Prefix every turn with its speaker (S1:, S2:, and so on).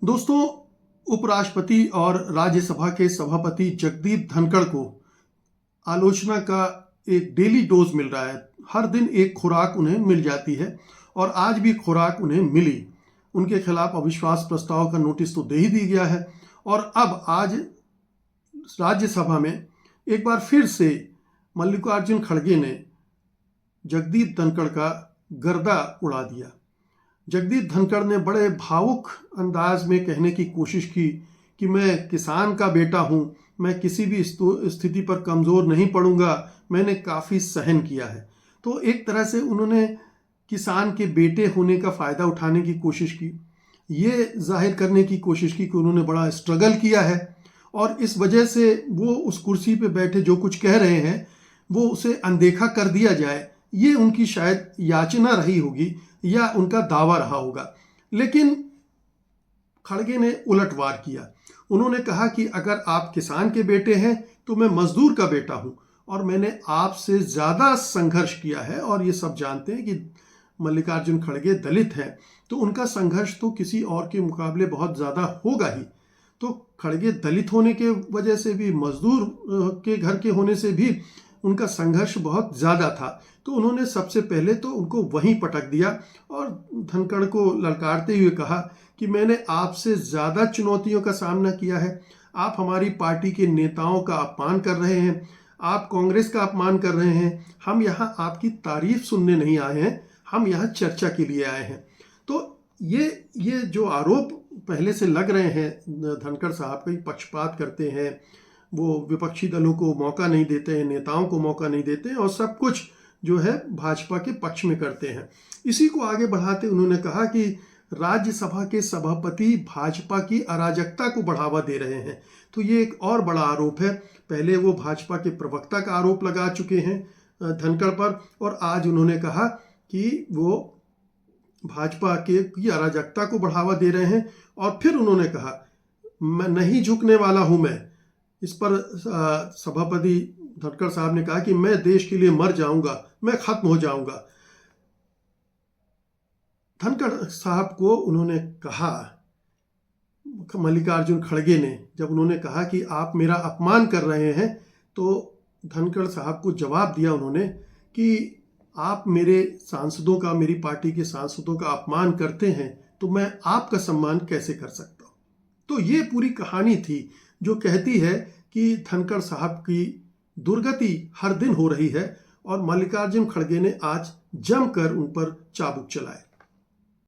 S1: दोस्तों, उपराष्ट्रपति और राज्यसभा के सभापति जगदीप धनखड़ को आलोचना का एक डेली डोज मिल रहा है। हर दिन एक खुराक उन्हें मिल जाती है और आज भी खुराक उन्हें मिली। उनके खिलाफ अविश्वास प्रस्ताव का नोटिस तो दे ही दी गया है और अब आज राज्यसभा में एक बार फिर से मल्लिकार्जुन खड़गे ने जगदीप धनखड़ का गर्दा उड़ा दिया। जगदीप धनखड़ ने बड़े भावुक अंदाज में कहने की कोशिश की कि मैं किसान का बेटा हूं, मैं किसी भी स्थिति पर कमज़ोर नहीं पड़ूंगा, मैंने काफ़ी सहन किया है। तो एक तरह से उन्होंने किसान के बेटे होने का फ़ायदा उठाने की कोशिश की, ये जाहिर करने की कोशिश की कि उन्होंने बड़ा स्ट्रगल किया है और इस वजह से वो उस कुर्सी पे बैठे जो कुछ कह रहे हैं वो उसे अनदेखा कर दिया जाए, ये उनकी शायद याचना रही होगी या उनका दावा रहा होगा। लेकिन खड़गे ने उलटवार किया। उन्होंने कहा कि अगर आप किसान के बेटे हैं तो मैं मजदूर का बेटा हूं और मैंने आपसे ज़्यादा संघर्ष किया है। और ये सब जानते हैं कि मल्लिकार्जुन खड़गे दलित हैं, तो उनका संघर्ष तो किसी और के मुकाबले बहुत ज़्यादा होगा ही। तो खड़गे दलित होने के वजह से भी, मजदूर के घर के होने से भी उनका संघर्ष बहुत ज़्यादा था। तो उन्होंने सबसे पहले तो उनको वहीं पटक दिया और धनखड़ को ललकारते हुए कहा कि मैंने आपसे ज़्यादा चुनौतियों का सामना किया है। आप हमारी पार्टी के नेताओं का अपमान कर रहे हैं, आप कांग्रेस का अपमान कर रहे हैं। हम यहाँ आपकी तारीफ सुनने नहीं आए हैं, हम यहाँ चर्चा के लिए आए हैं। तो ये जो आरोप पहले से लग रहे हैं धनखड़ साहब कई पक्षपात करते हैं, वो विपक्षी दलों को मौका नहीं देते हैं, नेताओं को मौका नहीं देते हैं और सब कुछ जो है भाजपा के पक्ष में करते हैं। इसी को आगे बढ़ाते उन्होंने कहा कि राज्यसभा के सभापति भाजपा की अराजकता को बढ़ावा दे रहे हैं। तो ये एक और बड़ा आरोप है। पहले वो भाजपा के प्रवक्ता का आरोप लगा चुके हैं धनखड़ पर और आज उन्होंने कहा कि वो भाजपा की अराजकता को बढ़ावा दे रहे हैं। और फिर उन्होंने कहा मैं नहीं झुकने वाला हूं। मैं इस पर सभापति धनखड़ साहब ने कहा कि मैं देश के लिए मर जाऊंगा, मैं खत्म हो जाऊंगा। धनखड़ साहब को उन्होंने कहा, मल्लिकार्जुन खड़गे ने जब उन्होंने कहा कि आप मेरा अपमान कर रहे हैं, तो धनखड़ साहब को जवाब दिया उन्होंने कि आप मेरे सांसदों का, मेरी पार्टी के सांसदों का अपमान करते हैं तो मैं आपका सम्मान कैसे कर सकता हूं। तो ये पूरी कहानी थी जो कहती है कि धनखड़ साहब की दुर्गति हर दिन हो रही है और मल्लिकार्जुन खड़गे ने आज जमकर उन पर चाबुक चलाए।